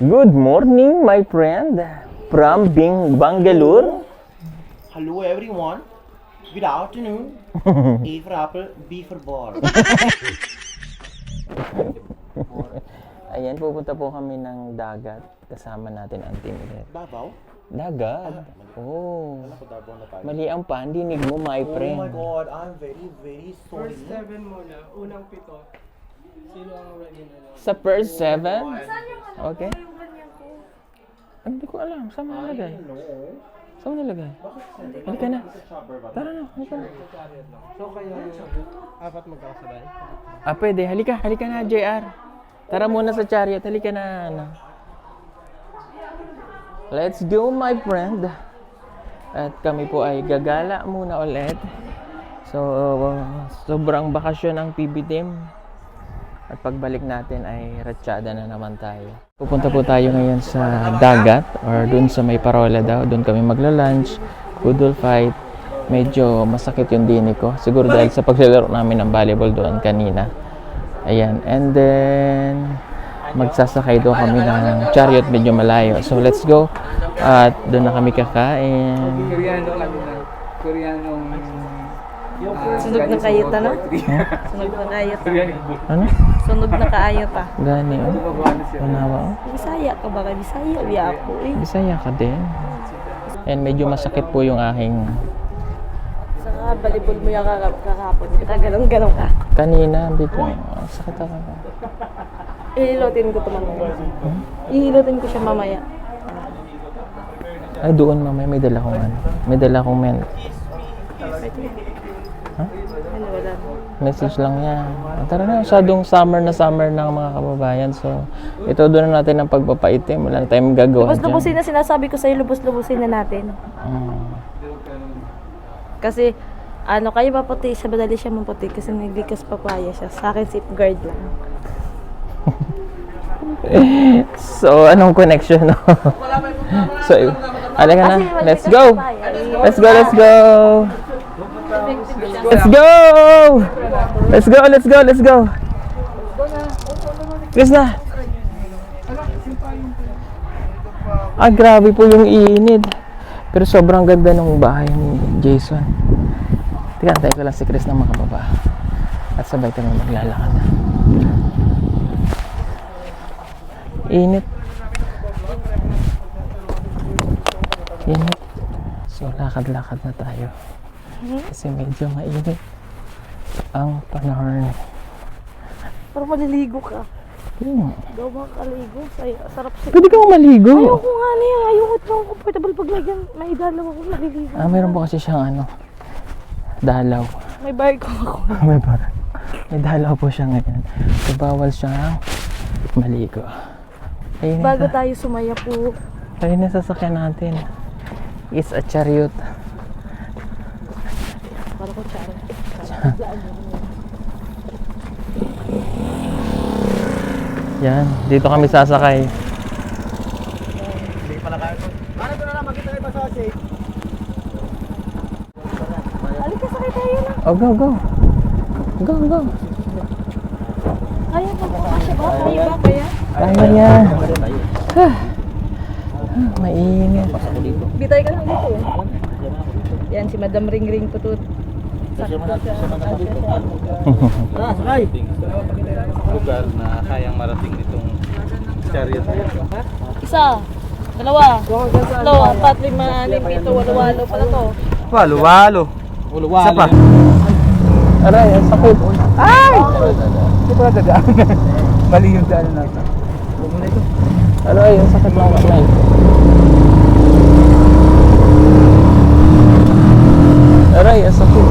Good morning, my friend, from Bangalore. Hello everyone. Good afternoon. A for apple, B for ball. Ayan, pupunta po kami ng dagat. Kasama natin ang team ulit. Babaw? Dagat? Oh. Babaw na tayo. Mali ang pandinig mo, my Oh friend. my God, I'm very sorry. First 7 muna, unang 7. Sino ang ready na lang? Sa first 7? Okay. Hindi ko alam. Saan mo nalagay? No. Saan mo nalagay? Halika na. Tara na. Halika na. So kayo, apat magkakasabay? Pwede. Halika. Halika na, JR. Tara muna sa chariot. Halika na. Let's go, my friend. At kami po ay gagala muna ulit. So, sobrang bakasyon ang PB team. At pagbalik natin ay ratsyada na naman tayo. Pupunta po tayo ngayon sa dagat or dun sa may Parola daw. Dun kami magla-lunch. Good fight. Medyo masakit yung dini ko. Siguro dahil sa paglalaro namin ng volleyball doon kanina. Ayan. And then, magsasakay doon kami ng chariot medyo malayo. So, let's go. At doon na kami kakain. Koreano kami na. Koreanong... Sunog na kayot na? Sunog na kayot. Ano? Sunog na kaayot ah. Gani, oh. Manawa, oh. Bisaya ka ba? Bisaya, biya ako eh. Bisaya ka din. And medyo masakit po yung aking Saka balibol mo yung kakapon. Ganon ka. kanina. Medyo sakit ako. Ihilotin ko ito mamaya. Ihilotin ko siya mamaya. Ay, doon mamaya may dala kong ano. May dala kong Ano, wala. message lang yan. Tara na, masyadong summer ng mga kababayan. So, ito doon na natin ang pagpapaitim. Wala na tayong magagawa dyan. Lubos-lubusin na sinasabi ko sa'yo, lubos-lubusin na natin. Kasi, kayo maputi, siya madali siya maputi kasi naglikas papaya siya. Sa akin, safeguard lang. So, anong connection, no? So, alika na. Let's go! Let's go, let's go! Let's go! Let's go, let's go, let's go! Let's na! Grabe po yung init. Pero sobrang ganda ng bahay ni Jason. Tika, tayo ko lang si Chris na makababa. At sabay kami maglalakad. Init. Init. So, lakad-lakad na tayo. Kasi medyo mainit ang panahon. Pero maliligo ka. Daw ba kaligo? Sarap siya. Pwede kang maligo. Ayoko nga niya. Ayoko ito. Comfortable paglagyan. May dalaw ako maliligo. Meron po kasi siyang dalaw. May barko ako. May dalaw po siya ngayon. So, bawal siyang maligo. Ayun Bago tayo sumaya po. ayun na sasakyan natin. It's a chariot. Para ko charo. Yan, dito kami sasakay. Hindi pala kayo. Ano ito na lang, makita kayo massage. Halika, sakay tayo na. Oh, go, go. Go, go. Kaya pa po kasi ba? Kaya ba? Kaya? Kaya yan. Mainit. Bitay ka lang dito eh. Yan, si Madam Ring Ring Tutut. Lugar na kayang marating nitong chariot. Isa, dalawa, tatlo, apat, lima, anim, pito, walo pala to. Walo. Isa pa. Aray, ang sakit. Ay! Hindi pala dadaan. Mali yung daan natin. Huwag mo na ito. Aray, ang sakit ng kamay. Aray, ang sakit.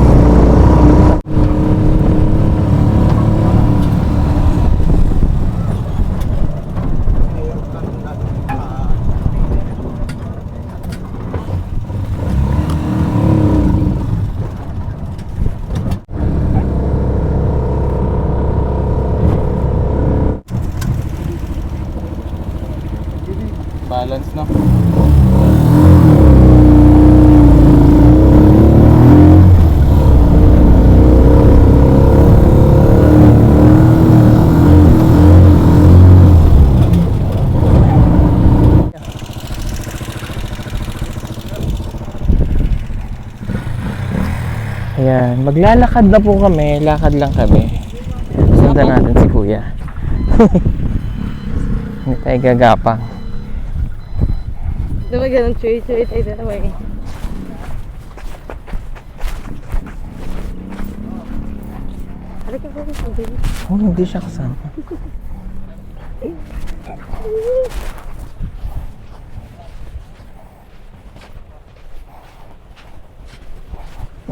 Balance na. Ayan, maglalakad na po kami. Lakad lang kami. Sundan natin si Kuya. Hindi tayo gagapang. Diba ganun, chuy-chuy tayo dalawa eh. Halika po sa baby. Oh, hindi siya kasama.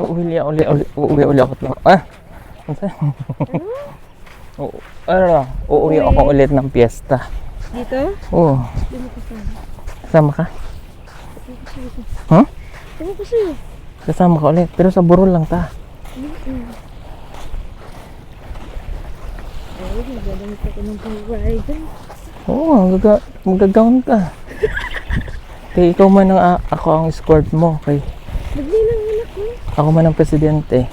Uuwi uli ako. Ah! Ano sa'yo? Uuwi ako ulit ng piyesta. Dito? Oo. Dito ko sa'yo. Kasama ka? Huh? Dito ko sa'yo. Kasama ka ulit. Pero sa burol lang ta. Ay, magagamit ako ng pang-ride. Oo, magagawan ka. Kaya ikaw man ako ang escort mo. Kay Maglinang anak mo. ako man ang presidente.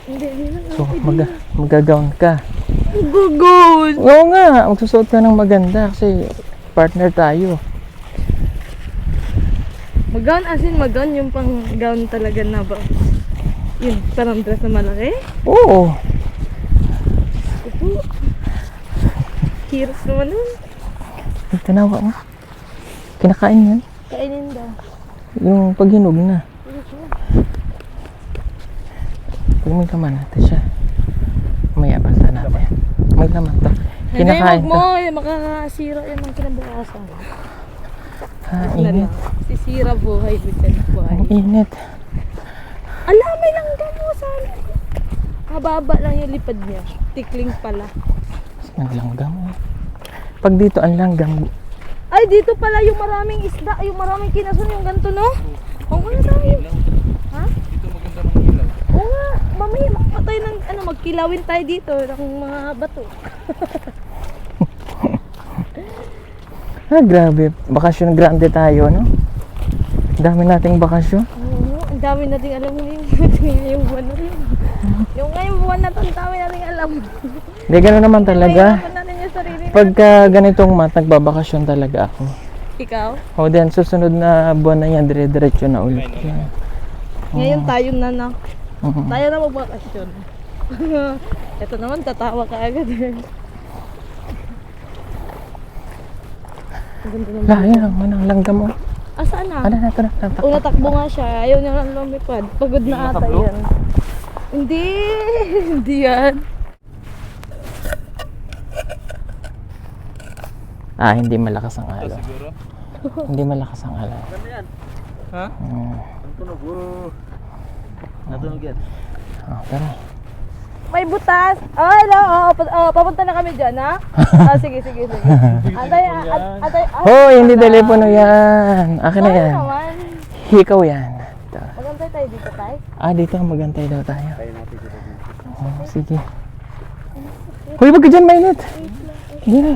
Hindi lang. So, magagawan ka. Gugod! Oo nga, magsusuot ka ng maganda kasi partner tayo. Mag-gown as in mag-gown yung pang-gown talaga na ba? Yun, parang dress na malaki. Oo. Opo. Heroes naman nun. Tinawa mo. Kinakain yan. Kainin daw. Yung paghinog na. Pag may laman natin siya. May abasa natin. May laman to. Kinakain Hindi, to. wag mo. Makakasira yan ng kinabukasan. Ha, init. Sisira buhay, bitin buhay. Ang init. Ala, may langgam mo sana. Kababa lang yung lipad niya. Tikling pala. Naglanggam. Pag dito ang langgam. Ay, dito pala yung maraming isda, yung maraming kinason, yung ganito, no? Oo nga tayo. Ha? Dito maganda ng ilaw. Oo nga, mamaya magpatay ng, magkilawin tayo dito ng mga bato. Grabe. Bakasyon grande tayo, no? Dami nating bakasyon. Oo, ang dami nating alam mo yung buwan na rin. Yung ngayong buwan na to, ang dami nating alam. Hindi, gano'n naman talaga. Mahirapan natin yung sarili natin. Pagka ganitong nagbabakasyon talaga ako. Ikaw? O then, susunod na buwan na yan, dire-diretso na ulit. Ngayon tayo na. Mhm. Tayo na magbakasyon. Ito naman, tatawa ka agad. Ang ganda naman. Lahat ang langgam mo. Saan na? Ano na ito na? Una takbo nga siya, ayaw niya lang lumipad. Pagod na ata yan. Hindi, hindi yan. Hindi malakas ang alon. Siguro? Hindi malakas ang alon. Ha? Ang tunog. Natunog yan. Pero, May butas. Oh, hello. Papunta na kami dyan, ha? Sige. Antay. hindi telepono yan. Akin na yan. naman. Hikaw yan. Ito. Magantay tayo dito, tay. Dito magantay daw tayo. Sige. Hoy, wag ka dyan, mainit. Hindi na.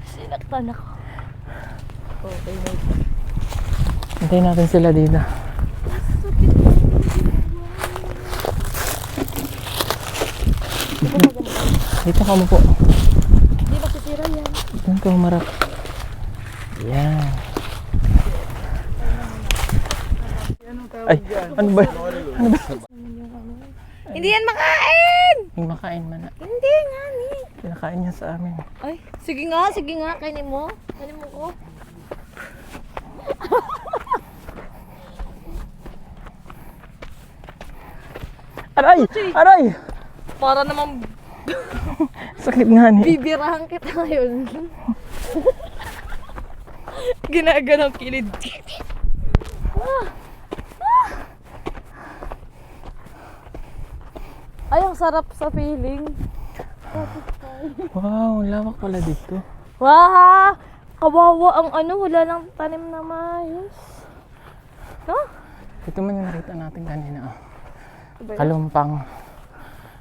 Sinaktan ako. Okay, Hintayin natin sila dito. Dito ka mo po. Hindi masisira yan. Doon ka humarap. Yan. Ay, ano ba? Hindi yan makain! Yung makain man na. Hindi nga, ni. Pinakain niya sa amin. Ay, sige nga. Kainin mo. Kainin mo ko. Aray! Aray! Para namang Sakit nga ni. bibirahan kita ngayon. Ginaganong kilid. Ay, ang sarap sa feeling. Wow, lawak pala dito. Wow! Kawawa ang wala lang tanim na maayos. No? Ito man yung nakita natin kanina. Iba yun. Kalumpang.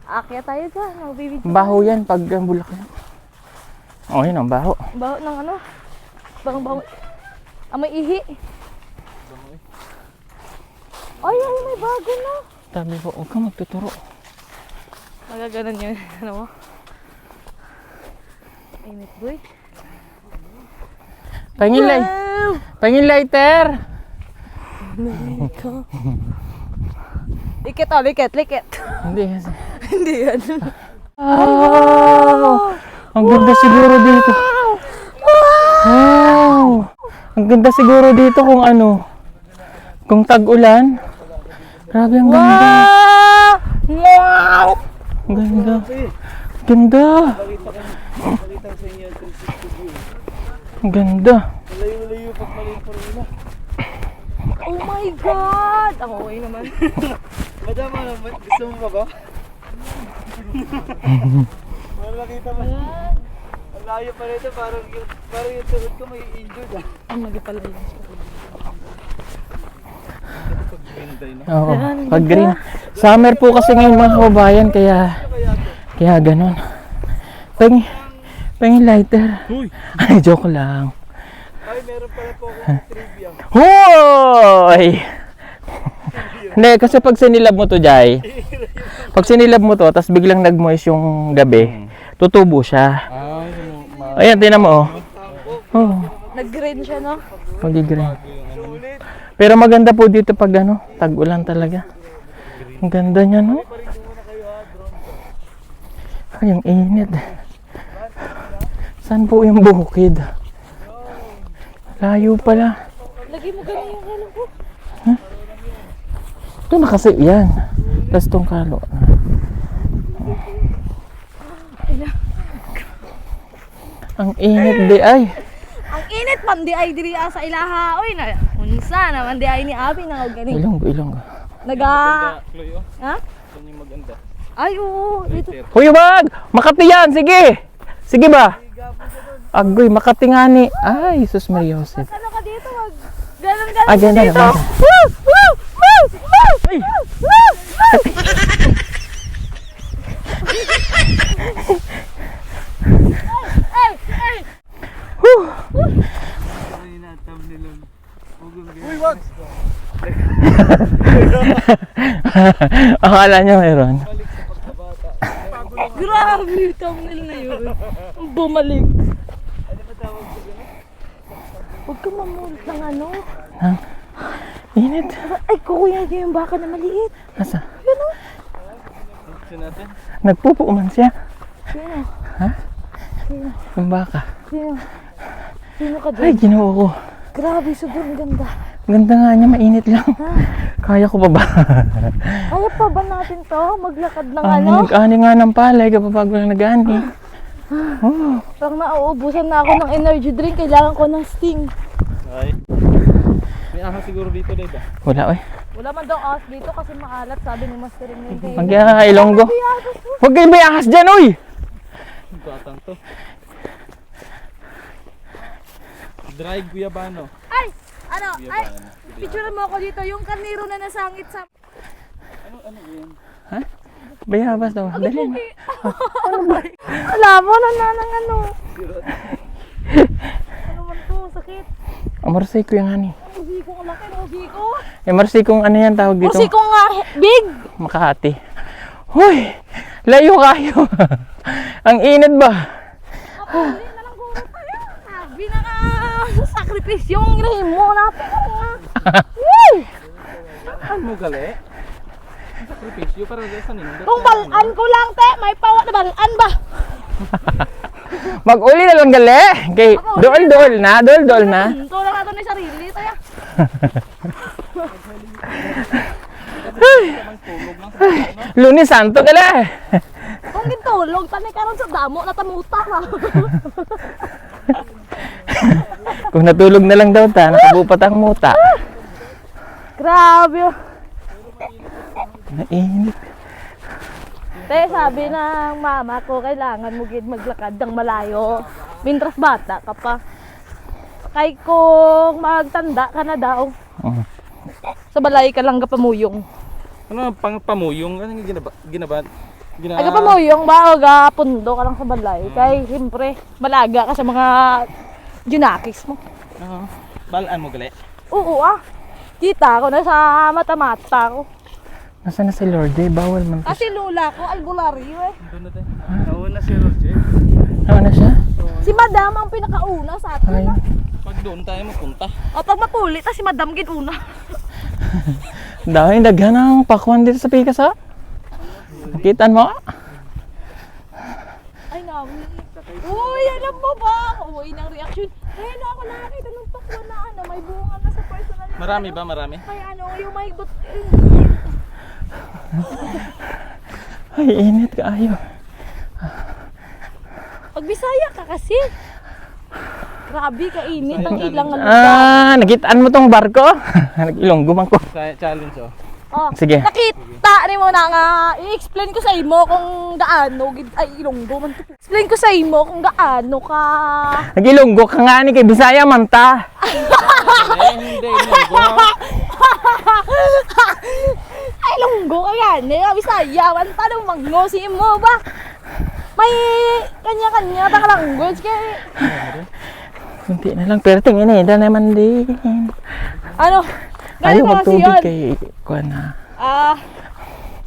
Akyat tayo dyan. Magbibidyo. Baho yan pag ang bulaklak. Oh, yun ang baho. Baho ng Baho. May ihi. Ay, may bago na. Sabi ko, huwag ka magtuturo. Magaganon yun. Ano mo? Init, boy. Pangin lighter! Likit oh, likit. Hindi kasi. Hindi yan. Wow! Ang ganda siguro dito. Wow! Ang ganda siguro dito kung ano. Kung tag-ulan. Grabe, ang ganda. Wow! Ang ganda. Ganda. Ang ganda. Oh my God! Ang okay naman. Madam, ano, gusto mo ba ba? Para makita mo. Ang layo pa rito, parang yung tuhod ko may injured ah. Ang magipala yun. Oo, pag green. Summer po kasi ngayon mga kababayan, kaya ganon. Pengi lighter. Ay, joke lang. Ay, meron pala po akong trivia. Hoy! Hindi, kasi pag sinilab mo to, Jai, pag sinilab mo to, tapos biglang nag-moist yung gabi, tutubo siya. Ayan, tinan mo, oh. Oh, Nag-green siya, no? magigreen. Pero maganda po dito pag ano, tag-ulan talaga. Ang ganda niya, no? Ay, ang init. Saan po yung bukid? Layo pala. Lagi mo ganun yung ano ko. Ito na kasi, yan. Tapos itong kalo. Ang init di ay. Ang init man di ay diri sa ilaha. Oy na unsa naman di ay ni abi na og gani. Ilonggo. Naga Chloe, oh. Ha? Saan yung maganda? Ay oo, dito. Huy, wag! Makati yan! Sige! Sige ba? Agoy, Makati nga ni. Ay, Jesus Maria Joseph. Ano ka dito wag. Ganun Ah, ganda dito. naman. Woo! Woo! Woo! Woo! Ay! Woo! Ay! Ay! Ay, na-thumbnail nun. Uy, wag! Akala niya mayroon. Grabe yung thumbnail na yun. Bumalik. Ano ba tawag ko gano'n? Huwag ka mamulit ng ano. Init. Ay, kuya niya yung baka na maliit. Asa? Yun o. Gusto natin? Nagpupuuman siya. Sino? Yung baka. Sino? Sino ka Ay, dyan? ginoo ko. Grabe, sobrang ganda. Ganda nga niya, mainit lang. Kaya ko pa ba? Kaya pa ba natin to? Maglakad ng ano? Nag-ani nga ng palay kapag lang nag-ani. Oh. Parang nauubusan na ako ng energy drink. Kailangan ko ng Sting. Ay. May ahas siguro dito, diba? Wala, oy. Wala man daw ahas dito kasi maalat, sabi ni Master Ring. Ilonggo. Huwag kayo may ahas dyan, oy! Batang to. Dry guyabano. Ay! Ano? Ay! Picture mo ako dito. Yung karniro na nasangit sa... Ano yan? Bayabas daw. Dali na. Alam mo, nananang ano. Ano man to? Sakit. Amorsay ko yung ani. Musi ko ang laki. Musi ko. Amorsay kong ano yan tawag dito? Musi ko nga big. Makahati. Huy! Layo kayo. Ang init ba? Kapuli na lang guro tayo. Sabi na ka. Sakripisyo ang rin mo natin. Ano mo gali? Sakripisyo para sa nindot. Kung balaan ko lang, te. May pawa na balaan ba? Mag-uli na lang gali. Okay. Dool na. Ito lang natin yung sarili tayo. Lunes Santo gali. Kung gintulog, tanay karon sa damo, natamuta ka. Kung natulog na lang daw ta, nakabupat ang muta. Grabe. Mainit. Te, sabi ng mama ko, kailangan mo gid maglakad ng malayo. Mintras bata ka pa. Kay kung magtanda ka na daw, Oh. sa balay ka lang kapamuyong. Ano pang pamuyong? Ano yung ginabat? Aga pamuyong ba o ga pundo ka lang sa balay? Kay siyempre, malaga ka sa mga junakis mo. Balaan mo gali? Oo ah. Kita ko na sa mata-mata ko. Nasaan na si Lorde? Bawal man. Kasi lula ko, albularyo eh. Doon na tayo. Nauna si Roger. Ano na siya? Si madam ang pinakauna sa atin. Ay. Ah. Pag doon tayo mapunta. O pag mapulit, si madam gid una. Dahil daghan ng pakwan dito sa pikas ha. Nakitaan mo? Ay, namin. Uy, alam mo ba? Uy, ng reaction. Ay, na ako nakakita ng pakwan na ano, may bunga na sa personal. Marami ba? Marami? Ay, ano, yung may but... Ay, init kaayo. Pag Bisaya ka kasi. Grabe, kainit. Ang ilang ano. Nakitaan mo tong barko? Nag-Ilonggo man ko. Challenge oh. Oh, Sige. nakita ni mo na nga, i-explain ko sa imo kung gaano, ay Ilonggo man to. Explain ko sa imo kung gaano ka... Nag-Ilonggo ka nga ni kay Bisaya man ta. Hindi. Ay, Ilonggo ka yan, Bisaya, man tanong mango si imo ba? May kanya-kanya ta language kay... Kunti na lang, pero tingin eh, da naman din. Ano? Ayaw Ganito kasi magtubig yun. kay kuwan na.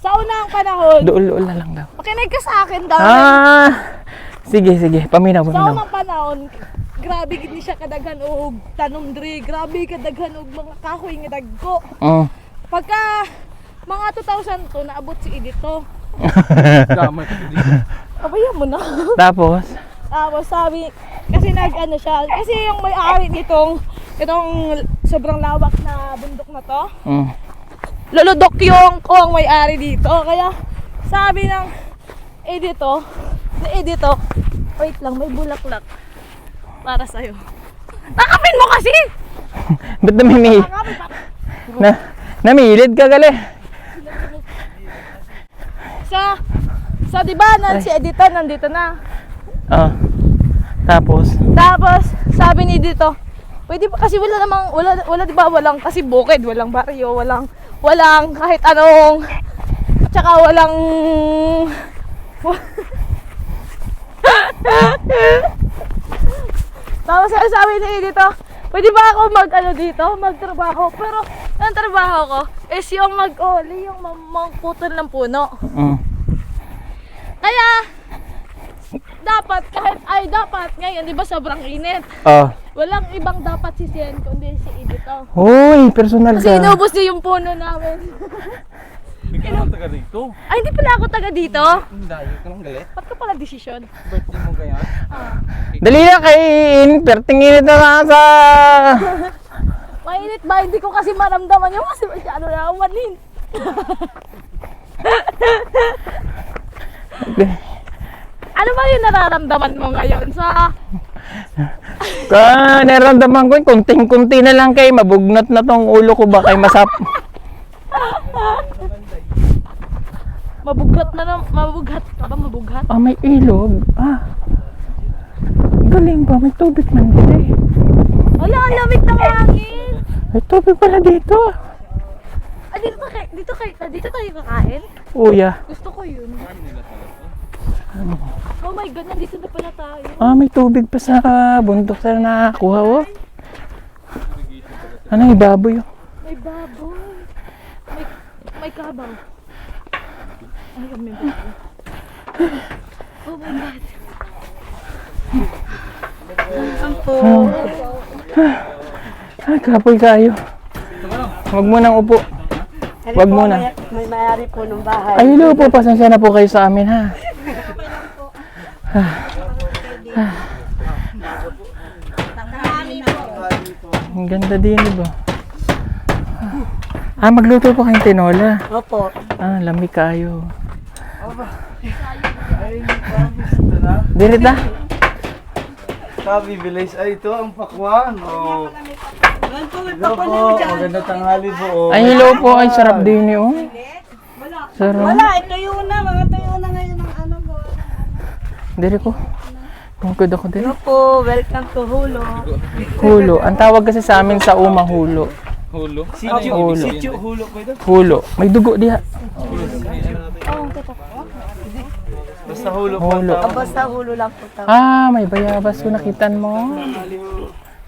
Sa unang panahon, Dool-dool na lang daw. makinig ka sa akin daw. Sige, paminaw. Sa unang panahon, grabe gid ni siya kadaghan og tanom diri, grabe kadaghan og mga kahoy nga dagko. Pagka mga 2000 to naabot si Edito. Damay pa dito. Abayan mo na. Tapos, Sabi, kasi nag-ano siya, kasi yung may-ari itong sobrang lawak na bundok na to, luludok yung kuwang may-ari dito. Kaya sabi ng edito, wait lang, may bulaklak para sa'yo. Takapin mo kasi! ba't namilid ka gali? Sa diba, si Edito nandito na. Tapos, Sabi ni dito, pwede pa kasi wala di ba, walang kasi bukid, walang baryo, walang kahit anong, at saka walang, tapos sabi ni dito, pwede ba ako magtrabaho, pero ang trabaho ko is yung mag-oli, yung magputol ng puno. Kaya, dapat ngayon, di ba sobrang init? Walang ibang dapat sisiyan kundi si Edito. Hoy, personal Kasi ka. inubos niya yung puno namin. Ikaw ang taga dito. Ay, hindi pala ako taga dito. Dayo ka lang galit. Ba't ka pala desisyon? Birthday mo kaya? Dali na kay perting init na lang sa... Mainit ba? Hindi ko kasi maramdaman yung kasi masyado na umanin. Ano ba yung nararamdaman mo ngayon sa... Naramdaman ko, kunting-kunti na lang kay mabugnat na tong ulo ko ba kay masap. Mabughat ka ba? Mabughat? May ilog. Galing ba? May tubig man dito. Wala, ang lamig ng hangin. May tubig pala dito. Dito tayo kakain? Uya. Gusto ko yun. Oh my God, nandito na pala tayo. May tubig pa sa bundok sa nakakuha, oh. Ano, ibaboy, oh. May baboy. May kabaw. Ay, may baboy. Oh my God. Ampo. Kapoy kayo. Huwag mo nang upo. Huwag muna. May mayari po ng bahay. Ay, hello po. Pasensya na po kayo sa amin, ha. Ang ganda din, diba? Magluto po kayong tinola. Opo. Lamig kayo. Dirita? Sabi, bilis. Ay, ito ang pakwan. Hello po. Maganda tanghali po. Ay, hello po. Ay, sarap din yun. Sarap. Wala, ituyo na. Mga tuyo na ngayon ng ano mo. Diri ko. Tungkod ako din. Hello po, welcome to Hulo. Hulo. Ang tawag kasi sa amin sa uma, hulo. Hulo? Hulo. Sityo, hulo po ito? Hulo. May dugo diha. Basta hulo po. Hulo. Basta Hulo lang po tawag. May bayabas ko nakitan mo.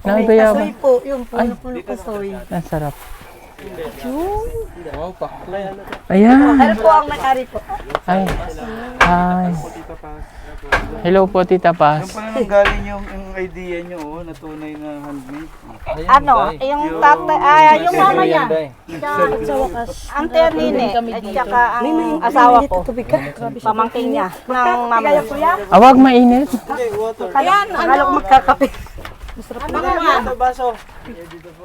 May bayabas. Pasoy po, yung puno-puno pasoy. Ang sarap. Ayan. Ano po ang may-ari po? Ay. Hi. Hello po, Tita Paz. Saan pala nang galing yung idea nyo, na tunay na handmade? Ano? Yung tatay, yung mama niya. Ang ternine, at saka ang asawa ko. Pamangkin niya. Ng mama niya. Awag mainit. Ayan, akala ko magkakape.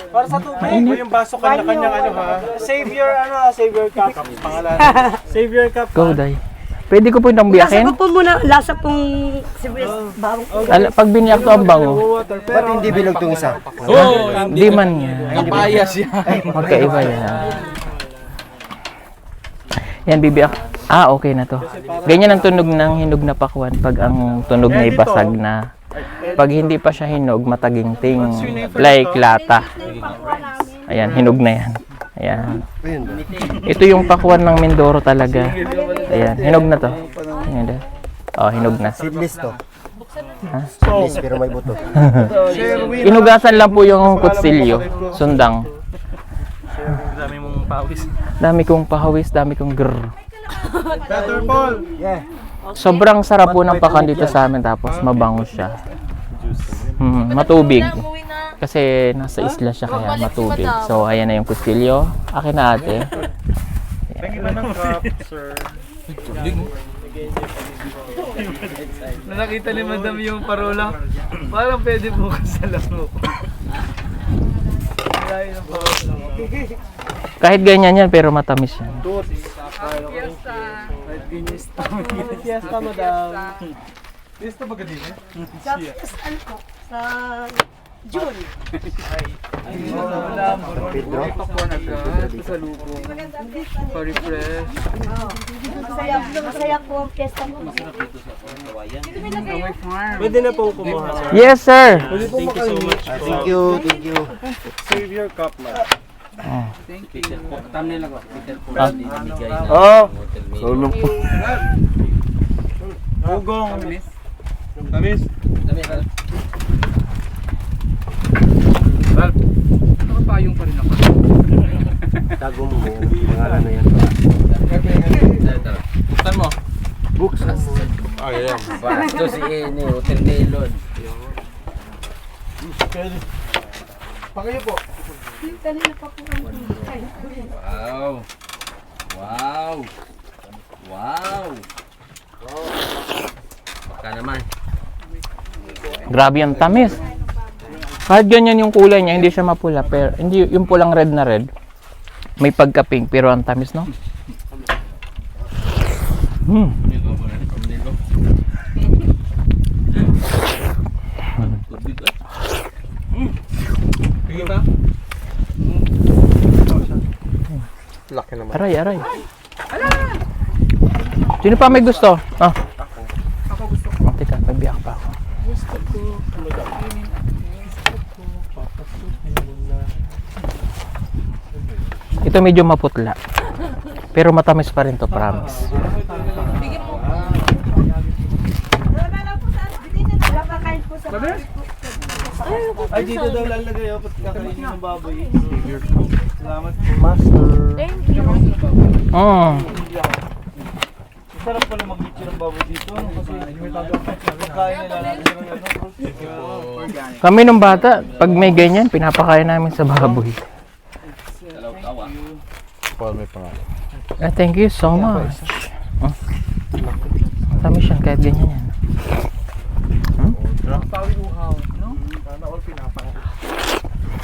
Para sa tubig. Yung baso kanya-kanyang ano ha. Savior cup. Pangalan. Savior cup. Go, Day. Pwede ko po itong biyakin? po muna, lasa pong sibuyas bawang. Pag biniyak to ang bango. Ba't hindi bilog tong isa? Di man yan. Kapayas yan. Magkaiba yan. Yan, bibiyak. Okay na to. Ganyan ang tunog ng hinog na pakwan pag ang tunog na ibasag na. Pag hindi pa siya hinog, mataginting. Like lata. Ayan, hinog na yan. Ayan. Ito yung pakwan ng Mindoro talaga. Ayan, hinog na to. Ayan, hinog na. Seedless to. Seedless pero may buto. Inugasan lang po yung kutsilyo. Sundang. Dami mong pawis. Dami kong pahawis, dami kong grrr. Better Paul. Yeah. Sobrang sarap po ng pakan dito sa amin tapos mabango siya. Matubig. Kasi nasa isla siya kaya matubig. So ayan na yung kutsilyo. Akin na ate. Nakita ni Madam yung parola. Parang pwede bukas sa lamo. Kahit ganyan yan pero matamis yan. Fiesta madam. Fiesta ba ganun eh? Sa June. Wala mo. Pakuan agad. Pasalubong. Pa-refresh. Masaya po ang fiesta mo. Pwede na pong kumuha sir. Yes sir! Thank you so much. Thank you. Savior cup man. Solong po. Ugong. Tamis. Nakapayong pa rin ako. Tago mo mga ano yan. Buksan mo. Books. Ito si Ene, watermelon. Pakayo po. Wow. Wow. Wow. Baka naman. Grabe ang tamis. Kahit ganyan yung kulay niya, hindi siya mapula. Pero hindi yung pulang red na red. May pagka-pink pero ang tamis, no? Laki naman. Aray. Sino pa may gusto? Ako gusto ko. Teka, pabiyak pa ako. Ito medyo maputla. Pero matamis pa rin to, promise. Ay, dito daw lalagay ako. Kakainin ng baboy. Salamat po. Master. Sarap pala mag-picture ng baboy dito. Kasi kain nila natin yung Kami nung bata, pag may ganyan, pinapakain namin sa baboy. Paul may pangalan. Thank you so much. Matamis yan kahit ganyan yan. Pawi uhaw, no? Sana all pinapang.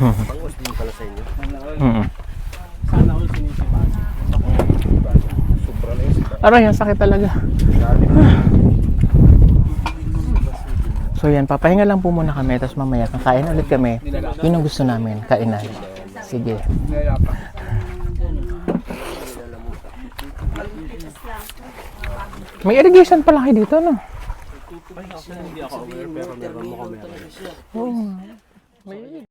Pangos din pala sa inyo. Sana all sinisipan. Sobra na yun. Aray, ang sakit talaga. So yan, papahinga lang po muna kami, tapos mamaya kakain ulit kami. Yun ang gusto namin, kainan. Sige. May irrigation pala kayo dito, no? Hindi ako aware pero meron mo kami. Oo. May